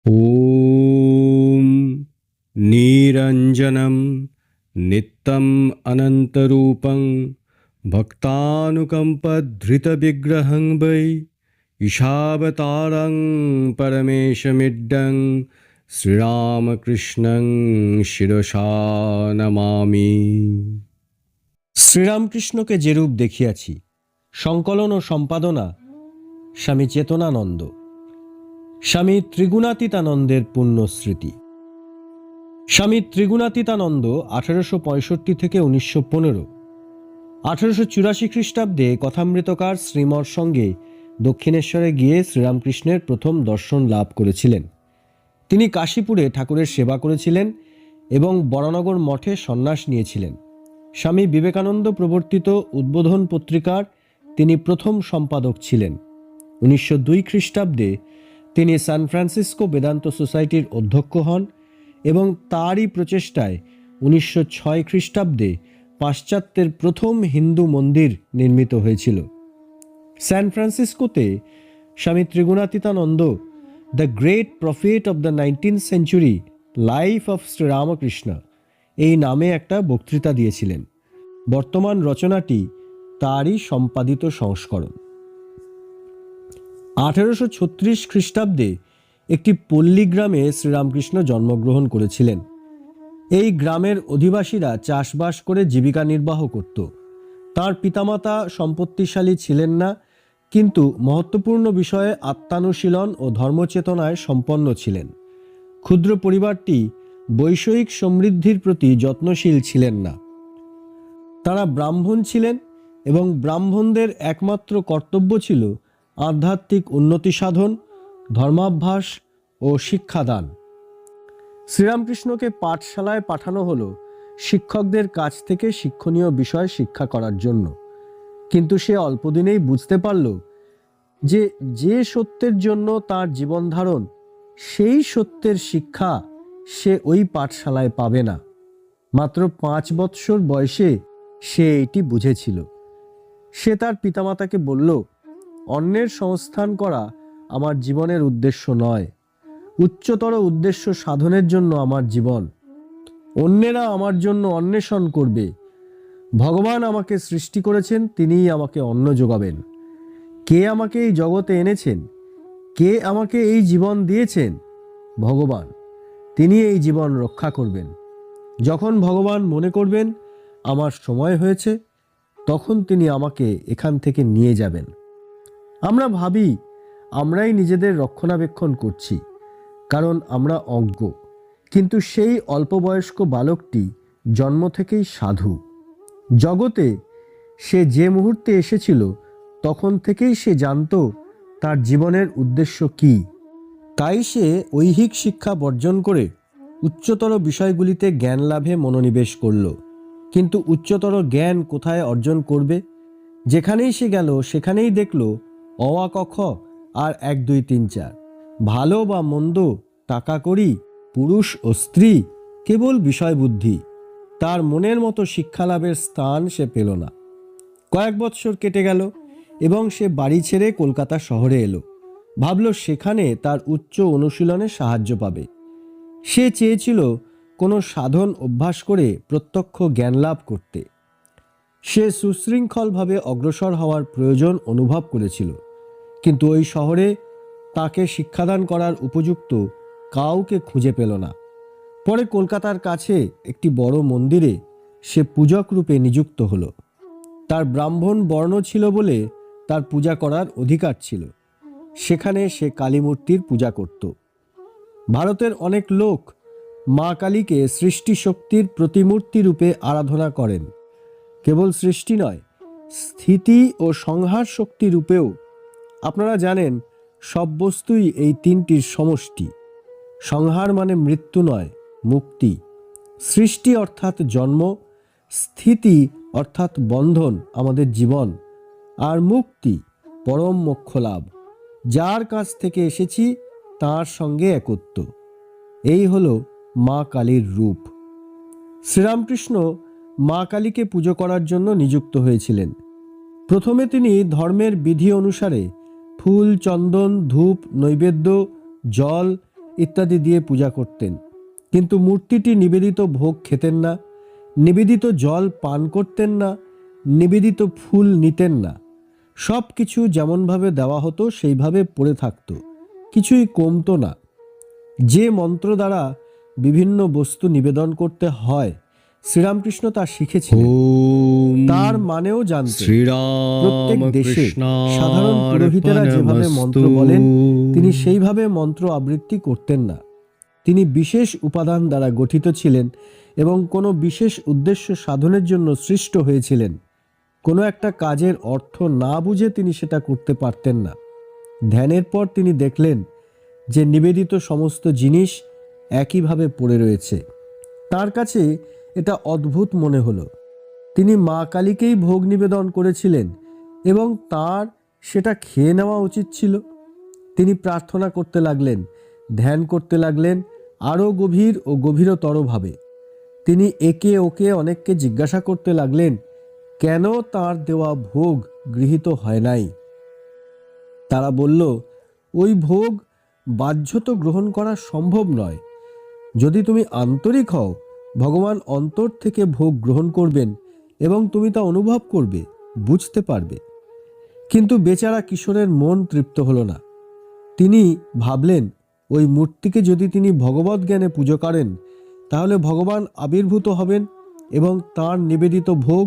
ॐ निरञ्जनं नित्यम् अनन्तरूपं भक्तानुकम्पधृतविग्रहं वै ईशावतारं परमेशमिड्डं শ্রীরামকৃষ্ণং শিরসা নমামি। শ্রীরামকৃষ্ণকে যেরূপ দেখিয়াছি, সংকলন ও সম্পাদনা স্বামী চেতনানন্দ। স্বামী ত্রিগুণাতীতানন্দের পুণ্যস্মৃতি। স্বামী ত্রিগুণাতীতানন্দ 1865 থেকে 1915, 1884 খ্রিস্টাব্দে কথামৃতকার শ্রীমর সঙ্গে দক্ষিণেশ্বরে গিয়ে শ্রীরামকৃষ্ণের প্রথম দর্শন লাভ করেছিলেন। তিনি কাশীপুরে ঠাকুরের সেবা করেছিলেন এবং বরানগর মঠে সন্ন্যাস নিয়েছিলেন। স্বামী বিবেকানন্দ প্রবর্তিত উদ্বোধন পত্রিকার তিনি প্রথম সম্পাদক ছিলেন। 1902 খ্রিস্টাব্দে তিনি সান ফ্রান্সিসকো বেদান্ত সোসাইটির অধ্যক্ষ হন এবং তারই প্রচেষ্টায় 1906 খ্রিস্টাব্দে পাশ্চাত্যের প্রথম হিন্দু মন্দির নির্মিত হয়েছিল। সান ফ্রান্সিসকোতে Swami Trigunatitananda the great prophet of the 19th century, life of Sri Ramakrishna এই নামে একটা বক্তৃতা দিয়েছিলেন। বর্তমান রচনাটি তারই সম্পাদিত সংস্করণ। 1836 খ্রিস্টাব্দে একটি পল্লী গ্রামে শ্রীরামকৃষ্ণ জন্মগ্রহণ করেছিলেন। এই গ্রামের অধিবাসীরা চাষবাস করে জীবিকা নির্বাহ করত। তার পিতামাতা সম্পত্তিশালী ছিলেন না, কিন্তু মহত্বপূর্ণ বিষয়ে আত্মানুশীলন ও ধর্মচেতনায় সম্পন্ন ছিলেন। ক্ষুদ্র পরিবারটি বৈষয়িক সমৃদ্ধির প্রতি যত্নশীল ছিলেন না। তারা ব্রাহ্মণ ছিলেন এবং ব্রাহ্মণদের একমাত্র কর্তব্য ছিল আধ্যাত্মিক উন্নতি সাধন, ধর্মাভ্যাস ও শিক্ষাদান। শ্রীরামকৃষ্ণকে পাঠশালায় পাঠানো হলো শিক্ষকদের কাছ থেকে শিক্ষণীয় বিষয় শিক্ষা করার জন্য, কিন্তু সে অল্পদিনেই বুঝতে পারল যে যে সত্যের জন্য তার জীবন ধারণ, সেই সত্যের শিক্ষা সে ওই পাঠশালায় পাবে না। মাত্র 5 বৎসর বয়সে সে এটি বুঝেছিল। সে তার পিতামাতাকে বলল, অন্যের সংস্থান করা আমার জীবনের উদ্দেশ্য নয়, উচ্চতর উদ্দেশ্য সাধনের জন্য আমার জীবন। অন্যেরা আমার জন্য অন্বেষণ করবে। ভগবান আমাকে সৃষ্টি করেছেন, তিনিই আমাকে অন্ন যোগাবেন। কে আমাকে এই জগতে এনেছেন, কে আমাকে এই জীবন দিয়েছেন? ভগবান। তিনি এই জীবন রক্ষা করবেন। যখন ভগবান মনে করবেন আমার সময় হয়েছে, তখন তিনি আমাকে এখান থেকে নিয়ে যাবেন। আমরা ভাবি আমরাই নিজেদের রক্ষণাবেক্ষণ করছি, কারণ আমরা অজ্ঞ। কিন্তু সেই অল্পবয়স্ক বালকটি জন্ম থেকেই সাধু। জগতে সে যে মুহূর্তে এসেছিল, তখন থেকেই সে জানত তার জীবনের উদ্দেশ্য কি। তাই সে ঐহিক শিক্ষা বর্জন করে উচ্চতর বিষয়গুলিতে জ্ঞান লাভে মনোনিবেশ করল। কিন্তু উচ্চতর জ্ঞান কোথায় অর্জন করবে? যেখানেই সে গেল সেখানেই দেখল অ আ ক খ আর 1 2 3 4, ভালো বা মন্দ, টাকা কড়ি, পুরুষ ও স্ত্রী, কেবল বিষয় বুদ্ধি। তার মনের মতো শিক্ষা লাভের স্থান সে পেল না। কয়েক বৎসর কেটে গেল এবং সে বাড়ি ছেড়ে কলকাতা শহরে এলো। ভাবল সেখানে তার উচ্চ অনুশীলনে সাহায্য পাবে। সে চেয়েছিল কোনো সাধন অভ্যাস করে প্রত্যক্ষ জ্ঞান লাভ করতে। সে সুশৃঙ্খলভাবে অগ্রসর হওয়ার প্রয়োজন অনুভব করেছিল, কিন্তু ওই শহরে তাকে শিক্ষাদান করার উপযুক্ত কাউকে খুঁজে পেল না। পরে কলকাতার কাছে একটি বড় মন্দিরে সে পূজক রূপে নিযুক্ত হলো। তার ব্রাহ্মণ বর্ণ ছিল বলে তার পূজা করার অধিকার ছিল। সেখানে সে কালী মূর্তির পূজা করত। ভারতের অনেক লোক মা কালীকে সৃষ্টি শক্তির প্রতিমূর্তি রূপে আরাধনা করেন। কেবল সৃষ্টি নয়, স্থিতি ও সংহার শক্তি রূপেও। আপনারা জানেন, সব বস্তুই এই তিনটির সমষ্টি। সংহার মানে মৃত্যু নয়, মুক্তি। সৃষ্টি অর্থাৎ জন্ম, স্থিতি অর্থাৎ বন্ধন, আমাদের জীবন, আর মুক্তি পরম মোক্ষ লাভ। যার কাছ থেকে এসেছি তার সঙ্গে একত্ব। এই হলো মা কালীর রূপ। শ্রীরামকৃষ্ণ মা কালীকে পুজো করার জন্য নিযুক্ত হয়েছিলেন। প্রথমে তিনি ধর্মের বিধি অনুসারে ফুল, চন্দন, ধূপ, নৈবেদ্য, জল ইত্যাদি দিয়ে পূজা করতেন, কিন্তু মূর্তিটি নিবেদিত ভোগ খেতেন না, নিবেদিত জল পান করতেন না, নিবেদিত ফুল নিতেন না। সব কিছু যেমনভাবে দেওয়া হতো সেইভাবে পড়ে থাকতো, কিছুই কমতো না। যে মন্ত্র দ্বারা বিভিন্ন বস্তু নিবেদন করতে হয় শ্রীরামকৃষ্ণ তা শিখেছিলেন, তার মানেও জানতেন। প্রত্যেক দেশে সাধারণ পুরোহিতেরা যেভাবে মন্ত্র বলেন তিনি সেইভাবে মন্ত্র আবৃত্তি করতেন না। তিনি বিশেষ উপাদান দ্বারা গঠিত ছিলেন এবং কোনো বিশেষ উদ্দেশ্য সাধনের জন্য সৃষ্ট হয়েছিলেন। কোনো একটা কাজের অর্থ না বুঝে তিনি সেটা করতে পারতেন না। ধ্যানের পর তিনি দেখলেন যে নিবেদিত সমস্ত জিনিস একইভাবে পড়ে রয়েছে। তার কাছে এটা অদ্ভুত মনে হলো। তিনি মা কালীকেই ভোগ নিবেদন করেছিলেন এবং তার সেটা খেয়ে নেওয়া উচিত ছিল। তিনি প্রার্থনা করতে লাগলেন, ধ্যান করতে লাগলেন আরও গভীর ও গভীরতরভাবে। তিনি একে ওকে অনেককে জিজ্ঞাসা করতে লাগলেন কেন তার দেওয়া ভোগ গৃহীত হয় নাই। তারা বলল, ওই ভোগ বাহ্যত গ্রহণ করা সম্ভব নয়। যদি তুমি আন্তরিক হও, ভগবান অন্তর থেকে ভোগ গ্রহণ করবেন এবং তুমি তা অনুভব করবে, বুঝতে পারবে। কিন্তু বেচারা কিশোরের মন তৃপ্ত হলো না। তিনি ভাবলেন, ওই মূর্তিকে যদি তিনি ভগবৎ জ্ঞানে পুজো করেন তাহলে ভগবান আবির্ভূত হবেন এবং তার নিবেদিত ভোগ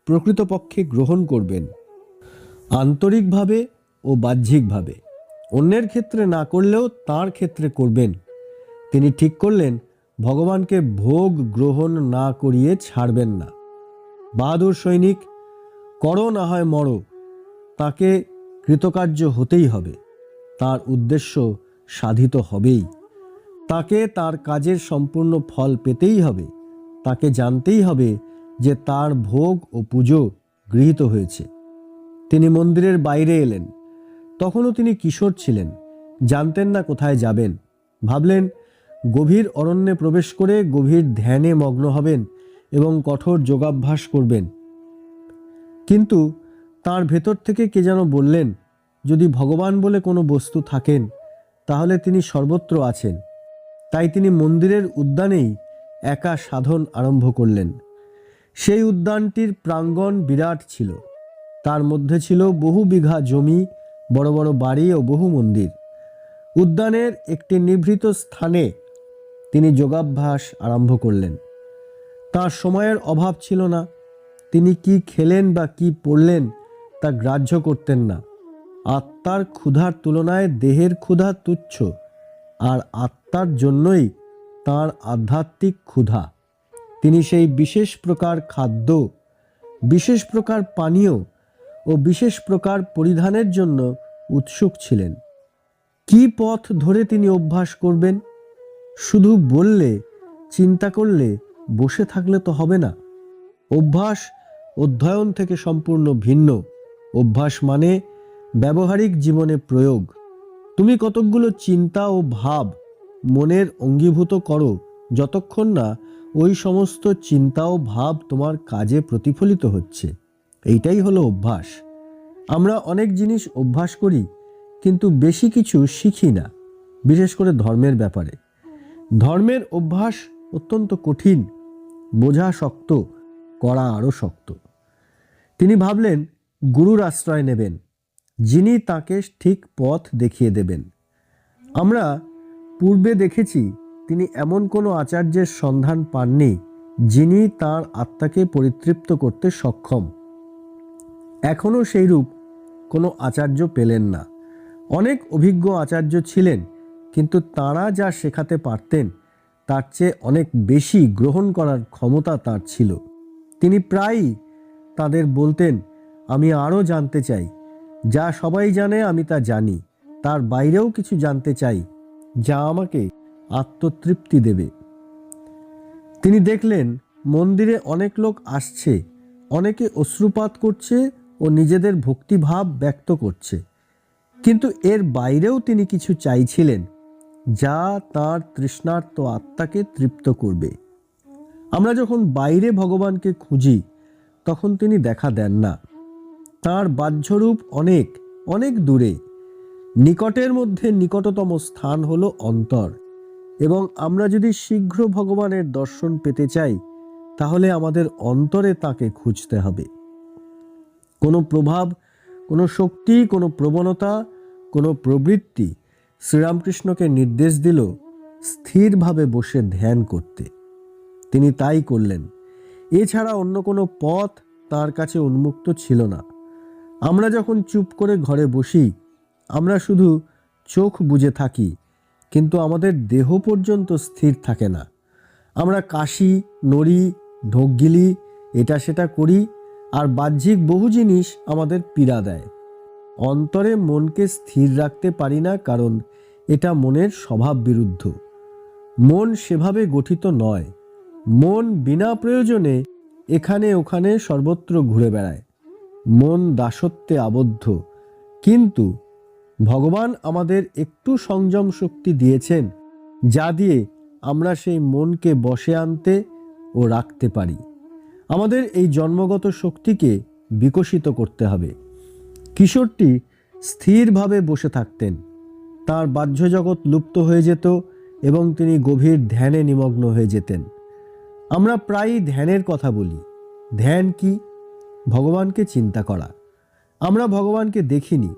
প্রকৃতপক্ষে গ্রহণ করবেন, আন্তরিকভাবে ও বাহ্যিকভাবে। অন্যের ক্ষেত্রে না করলেও তার ক্ষেত্রে করবেন। তিনি ঠিক করলেন ভগবানকে ভোগ গ্রহণ না করিয়ে ছাড়বেন না। বাহাদুর সৈনিক, করো না হয় মরো, তাকে কৃতকার্য হতেই হবে। তার উদ্দেশ্য সাধিত হবেই। তাকে তার কাজের সম্পূর্ণ ফল পেতেই হবে। তাকে জানতেই হবে যে তার ভোগ ও পুজো গৃহীত হয়েছে। তিনি মন্দিরের বাইরে এলেন। তখনও তিনি কিশোর ছিলেন, জানতেন না কোথায় যাবেন। ভাবলেন গভীর অরণ্যে প্রবেশ করে গভীর ধ্যানে মগ্ন হবেন এবং কঠোর যোগাভ্যাস করবেন। কিন্তু তার ভেতর থেকে কে যেন বললেন, যদি ভগবান বলে কোনো বস্তু থাকেন তাহলে তিনি সর্বত্র আছেন। তাই তিনি মন্দিরের উদ্যানেই একা সাধন আরম্ভ করলেন। সেই উদ্যানটির প্রাঙ্গণ বিরাট ছিল। তার মধ্যে ছিল বহু বিঘা জমি, বড় বড় বাড়ি ও বহু মন্দির। উদ্যানের একটি নিভৃত স্থানে তিনি যোগাভ্যাস আরম্ভ করলেন। তার সময়ের অভাব ছিল না। তিনি কি খেলেন বা কি পড়লেন তা গ্রাহ্য করতেন না। আত্মার ক্ষুধার তুলনায় দেহের ক্ষুধা তুচ্ছ, আর আত্মার জন্যই তার আধ্যাত্মিক ক্ষুধা। তিনি সেই বিশেষ প্রকার খাদ্য, বিশেষ প্রকার পানীয় ও বিশেষ প্রকার পরিধানের জন্য উৎসুক ছিলেন। কি পথ ধরে তিনি অভ্যাস করবেন? শুধু বললে, চিন্তা করলে, বসে থাকলে তো হবে না। অভ্যাস অধ্যয়ন থেকে সম্পূর্ণ ভিন্ন। অভ্যাস মানে ব্যবহারিক জীবনে প্রয়োগ। তুমি কতকগুলো চিন্তা ও ভাব মনের অঙ্গীভূত করো যতক্ষণ না ওই সমস্ত চিন্তা ও ভাব তোমার কাজে প্রতিফলিত হচ্ছে। এইটাই হলো অভ্যাস। আমরা অনেক জিনিস অভ্যাস করি কিন্তু বেশি কিছু শিখি না, বিশেষ করে ধর্মের ব্যাপারে। ধর্মের অভ্যাস অত্যন্ত কঠিন, বোঝা শক্ত, করা আরও শক্ত। তিনি ভাবলেন গুরুর আশ্রয় নেবেন, যিনি তাকে ঠিক পথ দেখিয়ে দেবেন। আমরা পূর্বে দেখেছি তিনি এমন কোনো আচার্যের সন্ধান পাননি যিনি তার আত্মাকে পরিতৃপ্ত করতে সক্ষম। এখনও সেইরূপ কোনো আচার্য পেলেন না। অনেক অভিজ্ঞ আচার্য ছিলেন, কিন্তু তাঁরা যা শেখাতে পারতেন তার চেয়ে অনেক বেশি গ্রহণ করার ক্ষমতা তার ছিল। তিনি প্রায়ই তাদের বলতেন, আমি আরও জানতে চাই। যা সবাই জানে আমি তা জানি, তার বাইরেও কিছু জানতে চাই যা আমাকে আত্মতৃপ্তি দেবে। তিনি দেখলেন মন্দিরে অনেক লোক আসছে, অনেকে অশ্রুপাত করছে ও নিজেদের ভক্তিভাব ব্যক্ত করছে, কিন্তু এর বাইরেও তিনি কিছু চাইছিলেন যা তার তৃষ্ণার্ত আত্মাকে তৃপ্ত করবে। আমরা যখন বাইরে ভগবানকে খুঁজি তখন তিনি দেখা দেন না। তার বাহ্যরূপ অনেক অনেক দূরে। নিকটের মধ্যে নিকটতম স্থান হলো অন্তর। এবং আমরা যদি শীঘ্র ভগবানের দর্শন পেতে চাই তাহলে আমাদের অন্তরে তাকে খুঁজতে হবে। কোনো প্রভাব, কোনো শক্তি, কোনো প্রবণতা, কোনো প্রবৃত্তি শ্রীরামকৃষ্ণকে নির্দেশ দিল স্থিরভাবে বসে ধ্যান করতে। তিনি তাই করলেন। এছাড়া অন্য কোনো পথ তার কাছে উন্মুক্ত ছিল না। আমরা যখন চুপ করে ঘরে বসি, আমরা শুধু চোখ বুজে থাকি, কিন্তু আমাদের দেহ পর্যন্ত স্থির থাকে না। আমরা কাশি, নড়ি, ঢোক গিলি, এটা সেটা করি, আর বাহ্যিক বহু জিনিস আমাদের পীড়া দেয়। অন্তরে মনকে স্থির রাখতে পারি না, কারণ এটা মনের স্বভাব বিরুদ্ধ। মন সেভাবে গঠিত নয়। মন বিনা প্রয়োজনে এখানে ওখানে সর্বত্র ঘুরে বেড়ায়। মন দাসত্বে আবদ্ধ। কিন্তু ভগবান আমাদের একটু সংযম শক্তি দিয়েছেন, যা দিয়ে আমরা সেই মনকে বশে আনতে ও রাখতে পারি। আমাদের এই জন্মগত শক্তিকে বিকশিত করতে হবে। কিশোরটি স্থিরভাবে বসে থাকতেন। তার বাহ্য জগৎ লুপ্ত হয়ে যেত এবং তিনি গভীর ধ্যানে নিমগ্ন হয়ে যেতেন। আমরা প্রায়ই ধ্যানের কথা বলি। ধ্যান কি? ভগবানকে চিন্তা করা। আমরা ভগবানকে দেখিনি,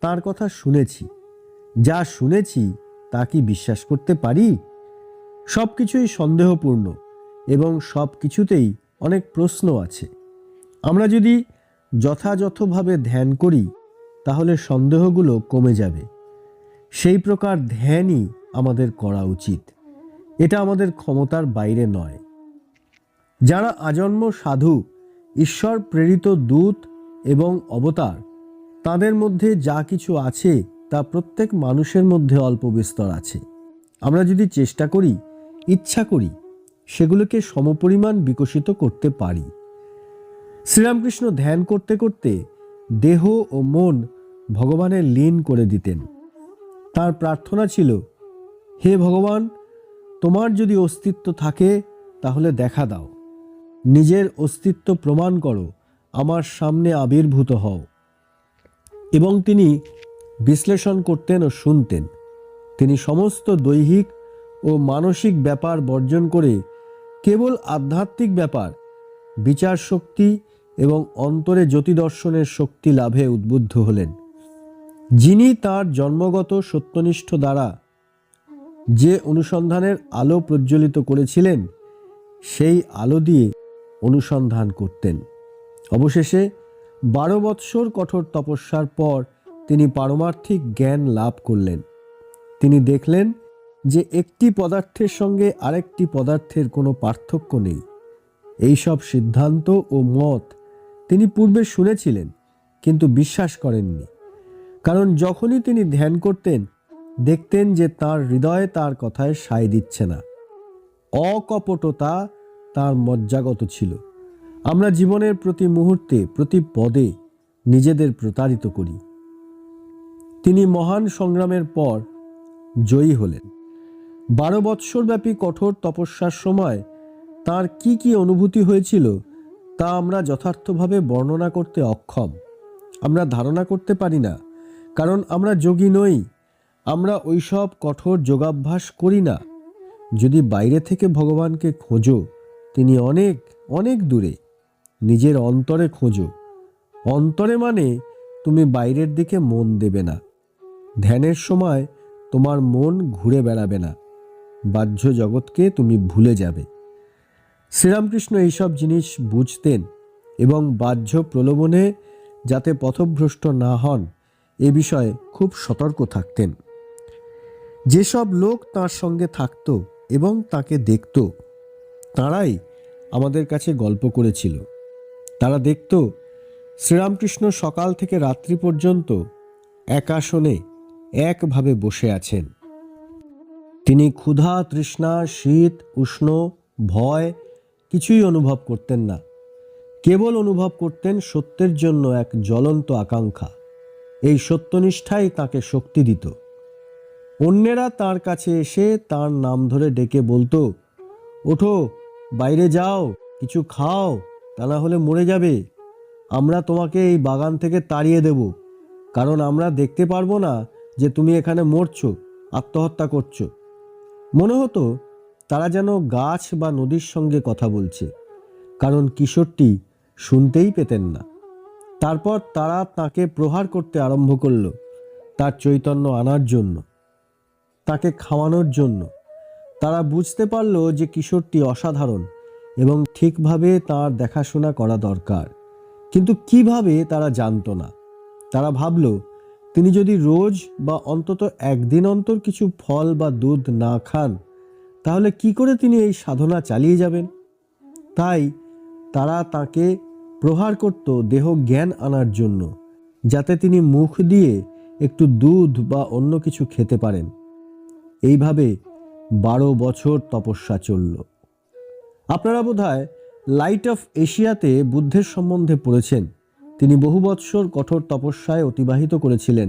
তার কথা শুনেছি। যা শুনেছি তা কি বিশ্বাস করতে পারি? সব কিছুই সন্দেহপূর্ণ এবং সব কিছুতেই অনেক প্রশ্ন আছে। আমরা যদি যথাযথভাবে ধ্যান করি তাহলে সন্দেহগুলো কমে যাবে। সেই প্রকার ধ্যানই আমাদের করা উচিত। এটা আমাদের ক্ষমতার বাইরে নয়। যারা আজন্ম সাধু, ঈশ্বর প্রেরিত দূত এবং অবতার, তাদের মধ্যে যা কিছু আছে তা প্রত্যেক মানুষের মধ্যে অল্প বিস্তর আছে। আমরা যদি চেষ্টা করি, ইচ্ছা করি, সেগুলোকে সমপরিমাণ বিকশিত করতে পারি। শ্রীরামকৃষ্ণ ধ্যান করতে করতে দেহ ও মন ভগবানের লীন করে দিতেন। তার প্রার্থনা ছিল, হে ভগবান, তোমার যদি অস্তিত্ব থাকে তাহলে দেখা দাও। নিজের অস্তিত্ব প্রমাণ করো, আমার সামনে আবির্ভূত হও। এবং তিনি বিশ্লেষণ করতেন ও শুনতেন। তিনি সমস্ত দৈহিক ও মানসিক ব্যাপার বর্জন করে কেবল আধ্যাত্মিক ব্যাপার, বিচার শক্তি এবং অন্তরে জ্যোতি দর্শনের শক্তি লাভে উদ্বুদ্ধ হলেন। যিনি তার জন্মগত সত্যনিষ্ঠ দ্বারা যে অনুসন্ধানের আলো প্রজ্বলিত করেছিলেন, সেই আলো দিয়ে অনুসন্ধান করতেন। অবশেষে 12 বৎসর কঠোর তপস্যার পর তিনি পারমার্থিক জ্ঞান লাভ করলেন। তিনি দেখলেন যে একটি পদার্থের সঙ্গে আরেকটি পদার্থের কোনো পার্থক্য নেই। এই সব সিদ্ধান্ত ও মত তিনি পূর্বে শুনেছিলেন, কিন্তু বিশ্বাস করেননি। কারণ যখনই তিনি ধ্যান করতেন, দেখতেন যে তার হৃদয় তার কথায় সায় দিচ্ছে না। অকপটতা তার মজ্জাগত ছিল। আমরা জীবনের প্রতি মুহূর্তে, প্রতি পদে নিজেদের প্রতারিত করি। তিনি মহান সংগ্রামের পর জয়ী হলেন। 12 বৎসরব্যাপী কঠোর তপস্যার সময় তার কি কি অনুভূতি হয়েছিল তা আমরা যথার্থভাবে বর্ণনা করতে অক্ষম। আমরা ধারণা করতে পারি না, কারণ আমরা যোগী নই। আমরা ওইসব কঠোর যোগাভ্যাস করি না। যদি বাইরে থেকে ভগবানকে খোঁজো, তিনি অনেক অনেক দূরে। নিজের অন্তরে খোঁজো। অন্তরে মানে তুমি বাইরের দিকে মন দেবে না। ধ্যানের সময় তোমার মন ঘুরে বেড়াবে না। বাহ্য জগৎকে তুমি ভুলে যাবে। শ্রীরামকৃষ্ণ এইসব জিনিস বুঝতেন এবং বাহ্য প্রলোভনে যাতে পথভ্রষ্ট না হন এ বিষয়ে খুব সতর্ক থাকতেন। যেসব লোক তার সঙ্গে থাকত এবং তাকে দেখত, তারাই আমাদের কাছে গল্প করেছিল। তারা দেখত শ্রীরামকৃষ্ণ সকাল থেকে রাত্রি পর্যন্ত এক আসনে একভাবে বসে আছেন। তিনি ক্ষুধা, তৃষ্ণা, শীত, উষ্ণ, ভয় কিছুই অনুভব করতেন না। কেবল অনুভব করতেন সত্যের জন্য এক জ্বলন্ত আকাঙ্ক্ষা। এই সত্যনিষ্ঠাই তাকে শক্তি দিত। অন্যেরা তার কাছে এসে তার নাম ধরে ডেকে বলতো, ওঠো, বাইরে যাও, কিছু খাও, তা না হলে মরে যাবে। আমরা তোমাকে এই বাগান থেকে তাড়িয়ে দেব, কারণ আমরা দেখতে পারবো না যে তুমি এখানে মরছো, আত্মহত্যা করছো। মনে হতো তারা যেন গাছ বা নদীর সঙ্গে কথা বলছে, কারণ কিশোরটি শুনতেই পেতেন না। তারপর তারা তাকে প্রহার করতে আরম্ভ করল, তার চৈতন্য আনার জন্য, তাকে খাওয়ানোর জন্য। তারা বুঝতে পারল যে কিশোরটি অসাধারণ এবং ঠিকভাবে তার দেখাশোনা করা দরকার, কিন্তু কিভাবে তারা জানতো না। তারা ভাবল তিনি যদি রোজ বা অন্তত একদিন অন্তর কিছু ফল বা দুধ না খান, তাহলে কি করে তিনি এই সাধনা চালিয়ে যাবেন। তাই তারা তাকে প্রহার করত দেহ জ্ঞান আনার জন্য, যাতে তিনি মুখ দিয়ে একটু দুধ বা অন্য কিছু খেতে পারেন। এইভাবে 12 বছর তপস্যা চলল। আপনারা বোধহয় লাইট অফ এশিয়াতে বুদ্ধের সম্বন্ধে পড়েছেন। তিনি বহু বৎসর কঠোর তপস্যায় অতিবাহিত করেছিলেন,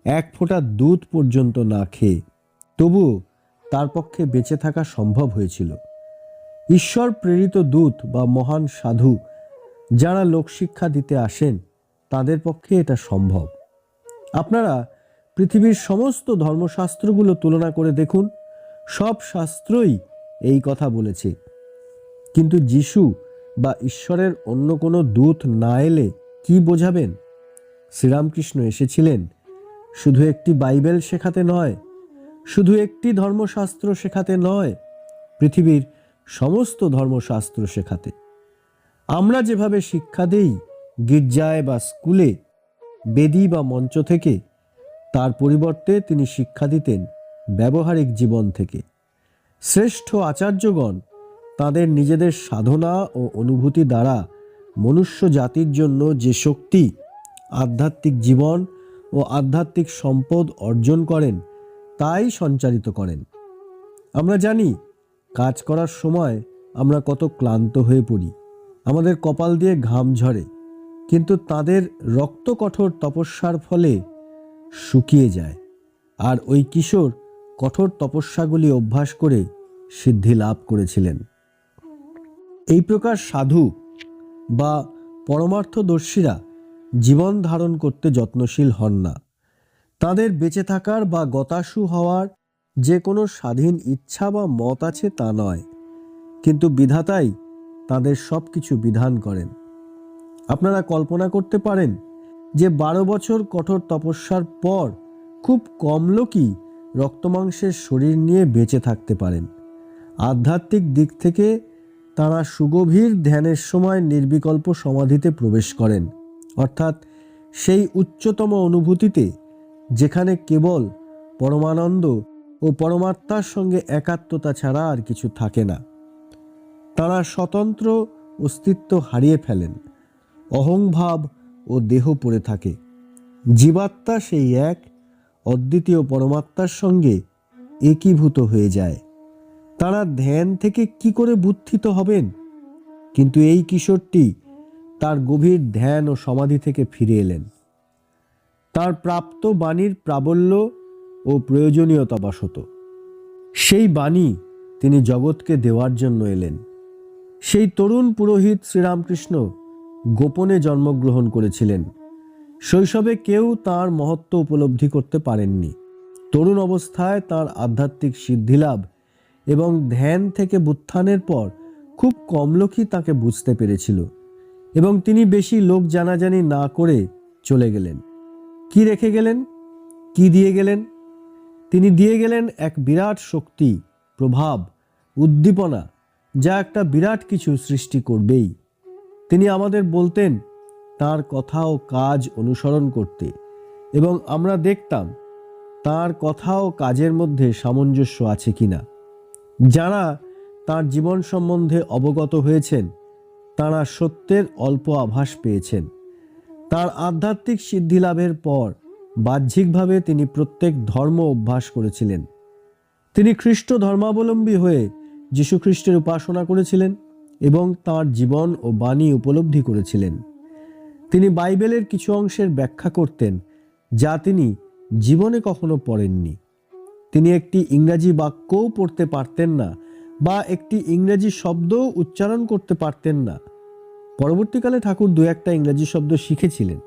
এক ফোঁটা দুধ পর্যন্ত না খেয়ে। তবুও তার পক্ষে বেঁচে থাকা সম্ভব হয়েছিল। ঈশ্বর প্রেরিত দূত বা মহান সাধু যারা লোকশিক্ষা দিতে আসেন, তাদের পক্ষে এটা সম্ভব। আপনারা পৃথিবীর সমস্ত ধর্মশাস্ত্রগুলো তুলনা করে দেখুন, সব শাস্ত্রই এই কথা বলেছে। কিন্তু যিশু বা ঈশ্বরের অন্য কোনো দূত না এলে কি বোঝাবেন? শ্রীরামকৃষ্ণ এসেছিলেন শুধু একটি বাইবেল শেখাতে নয়, শুধু একটি ধর্মশাস্ত্র শেখাতে নয়, পৃথিবীর সমস্ত ধর্মশাস্ত্র শেখাতে। আমরা যেভাবে শিক্ষা দেই গির্জায় বা স্কুলে, বেদি বা মঞ্চ থেকে, তার পরিবর্তে তিনি শিক্ষা দিতেন ব্যবহারিক জীবন থেকে। শ্রেষ্ঠ আচার্যগণ তাদের নিজেদের সাধনা ও অনুভূতি দ্বারা মনুষ্য জাতির জন্য যে শক্তি, আধ্যাত্মিক জীবন ও আধ্যাত্মিক সম্পদ অর্জন করেন, তাই সঞ্চারিত করেন। আমরা জানি কাজ করার সময় আমরা কত ক্লান্ত হয়ে পড়ি, আমাদের কপাল দিয়ে ঘাম ঝরে, কিন্তু তাদের রক্ত কঠোর তপস্যার ফলে শুকিয়ে যায়। আর ওই কিশোর কঠোর তপস্যাগুলি অভ্যাস করে সিদ্ধি লাভ করেছিলেন। এই প্রকার সাধু বা পরমার্থদর্শীরা জীবন ধারণ করতে যত্নশীল হন না। তাদের বেঁচে থাকার বা গতাশু হওয়ার যে কোনো স্বাধীন ইচ্ছা বা মত আছে তা নয়, কিন্তু বিধাতাই তাদের সব কিছু বিধান করেন। আপনারা কল্পনা করতে পারেন যে 12 বছর কঠোর তপস্যার পর খুব কম লোকই রক্তমাংসের শরীর নিয়ে বেঁচে থাকতে পারেন। আধ্যাত্মিক দিক থেকে তারা সুগভীর ধ্যানের সময় নির্বিকল্প সমাধিতে প্রবেশ করেন, অর্থাৎ সেই উচ্চতম অনুভূতিতে যেখানে কেবল পরমানন্দ ও পরমাত্মার সঙ্গে একাত্মতা ছাড়া আর কিছু থাকে না। তারা স্বতন্ত্র অস্তিত্ব হারিয়ে ফেলেন, অহংভাব ও দেহ পড়ে থাকে। জীবাত্মা সেই এক অদ্বিতীয় পরমাত্মার সঙ্গে একীভূত হয়ে যায়। তারা ধ্যান থেকে কি করে বুদ্ধিত হবেন? কিন্তু এই কিশোরটি তার গভীর ধ্যান ও সমাধি থেকে ফিরে এলেন, তার প্রাপ্ত বাণীর প্রাবল্য ও প্রয়োজনীয়তা বশত। সেই বাণী তিনি জগৎকে দেওয়ার জন্য এলেন। সেই তরুণ পুরোহিত শ্রীরামকৃষ্ণ গোপনে জন্মগ্রহণ করেছিলেন। শৈশবে কেউ তার মহত্ব উপলব্ধি করতে পারেননি। তরুণ অবস্থায় তার আধ্যাত্মিক সিদ্ধিলাভ এবং ধ্যান থেকে বুত্থানের পর খুব কম লোকই তাকে বুঝতে পেরেছিল, এবং তিনি বেশি লোক জানাজানি না করে চলে গেলেন। কি রেখে গেলেন? কি দিয়ে গেলেন? তিনি দিয়ে গেলেন এক বিরাট শক্তি, প্রভাব, উদ্দীপনা, যা একটা বিরাট কিছু সৃষ্টি করবেই। তিনি আমাদের বলতেন তার কথা ও কাজ অনুসরণ করতে, এবং আমরা দেখতাম তার কথা ও কাজের মধ্যে সামঞ্জস্য আছে কিনা। যারা তার জীবন সম্বন্ধে অবগত হয়েছেন তারা সত্যের অল্প আভাস পেয়েছেন। তার আধ্যাত্মিক সিদ্ধি লাভের পর বাহ্যিকভাবে তিনি প্রত্যেক ধর্ম অভ্যাস করেছিলেন। তিনি খ্রিস্ট ধর্মাবলম্বী হয়ে যীশুখ্রিস্টের উপাসনা করেছিলেন এবং তার জীবন ও বাণী উপলব্ধি করেছিলেন। তিনি বাইবেলের কিছু অংশের ব্যাখ্যা করতেন যা তিনি জীবনে কখনো পড়েননি। তিনি একটি ইংরাজি বাক্যও পড়তে পারতেন না বা একটি ইংরেজি শব্দও উচ্চারণ করতে পারতেন না। পরবর্তীকালে ঠাকুর দু একটা ইংরেজি শব্দ শিখেছিলেন।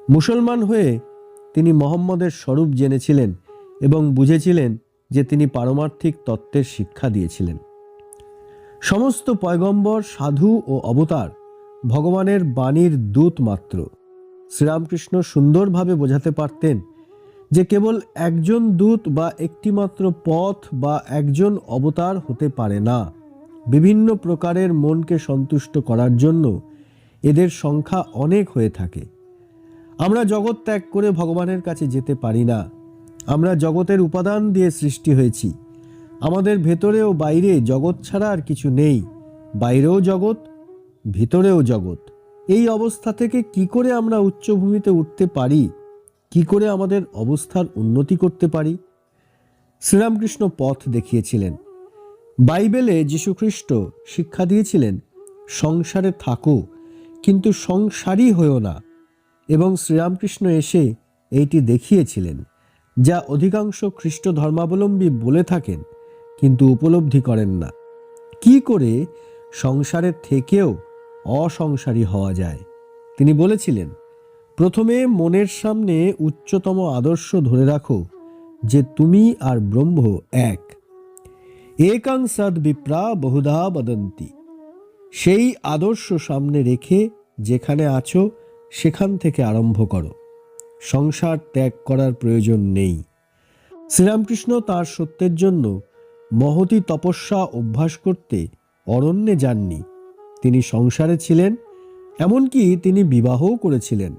মুসলমান হয়ে তিনি মোহাম্মদের স্বরূপ জেনেছিলেন এবং বুঝেছিলেন যে তিনি পারমার্থিক তত্ত্বের শিক্ষা দিয়েছিলেন। সমস্ত পয়গম্বর, সাধু ও অবতার ভগবানের বাণীর দূত মাত্র। শ্রীরামকৃষ্ণ সুন্দরভাবে বোঝাতে পারতেন যে কেবল একজন দূত বা একটিমাত্র পথ বা একজন অবতার হতে পারে না। বিভিন্ন প্রকারের মনকে সন্তুষ্ট করার জন্য এদের সংখ্যা অনেক হয়ে থাকে। আমরা জগৎ ত্যাগ করে ভগবানের কাছে যেতে পারি না। আমরা জগতের উপাদান দিয়ে সৃষ্টি হয়েছি। আমাদের ভেতরে ও বাইরে জগৎ ছাড়া আর কিছু নেই। বাইরেও জগৎ, ভিতরেও জগৎ। এই অবস্থা থেকে কি করে আমরা উচ্চভূমিতে উঠতে পারি, কি করে আমাদের অবস্থার উন্নতি করতে পারি? শ্রীরামকৃষ্ণ পথ দেখিয়েছিলেন। বাইবেলে যীশুখ্রিস্ট শিক্ষা দিয়েছিলেন, সংসারে থাকো কিন্তু সংসারী হয়েও না। এবং শ্রীরামকৃষ্ণ এসে এইটি দেখিয়েছিলেন, যা অধিকাংশ খ্রিস্ট ধর্মাবলম্বী বলে থাকেন কিন্তু উপলব্ধি করেন না। কি করে সংসারে থেকেও অসংসারী হওয়া যায়? তিনি বলেছিলেন, প্রথমে মনের সামনে উচ্চতম আদর্শ ধরে রাখো যে তুমি আর ব্রহ্ম এক। একাং সদ বিপ্রা বহুধা বদন্তি। সেই আদর্শ সামনে রেখে যেখানে আছো সেখান থেকে আরম্ভ করো। সংসার ত্যাগ করার প্রয়োজন নেই। শ্রীরামকৃষ্ণ তার সত্যের জন্য মহতী তপস্যা অভ্যাস করতে অরণ্যে যাননি। তিনি সংসারে ছিলেন, এমনকি তিনি বিবাহও করেছিলেন।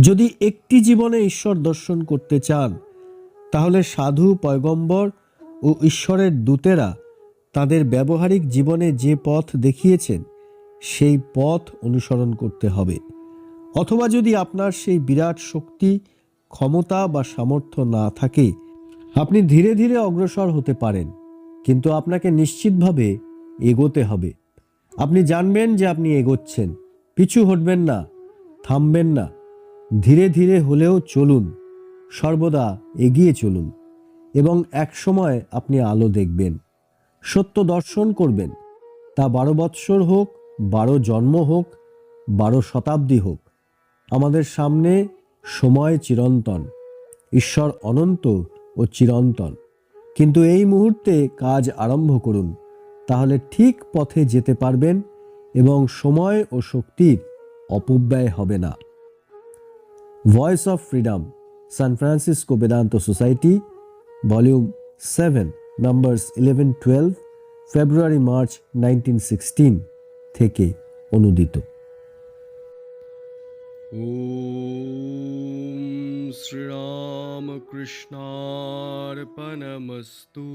যদি একটি জীবনে ঈশ্বর দর্শন করতে চান, তাহলে সাধু, পয়গম্বর ও ঈশ্বরের দূতেরা তাদের ব্যবহারিক জীবনে যে পথ দেখিয়েছেন সেই পথ অনুসরণ করতে হবে। অথবা যদি আপনার সেই বিরাট শক্তি, ক্ষমতা বা সামর্থ্য না থাকে, আপনি ধীরে ধীরে অগ্রসর হতে পারেন, কিন্তু আপনাকে নিশ্চিতভাবে এগোতে হবে। আপনি জানবেন যে আপনি এগোচ্ছেন, পিছু হটবেন না, থামবেন না। ধীরে ধীরে হলেও চলুন, সর্বদা এগিয়ে চলুন এবং এক সময় আপনি আলো দেখবেন, সত্য দর্শন করবেন। তা 12 বৎসর হোক, 12 জন্ম হোক, 12 শতাব্দী হোক, আমাদের সামনে সময় চিরন্তন, ঈশ্বর অনন্ত ও চিরন্তন। কিন্তু এই মুহূর্তে কাজ আরম্ভ করুন, তাহলে ঠিক পথে যেতে পারবেন এবং সময় ও শক্তির অপব্যয় হবে না। Voice of freedom, San Francisco Vedanta society, volume 7, numbers 11-12, February March 1916 থেকে অনুদিত। ওম শ্রীরামকৃষ্ণার্পণমস্তু।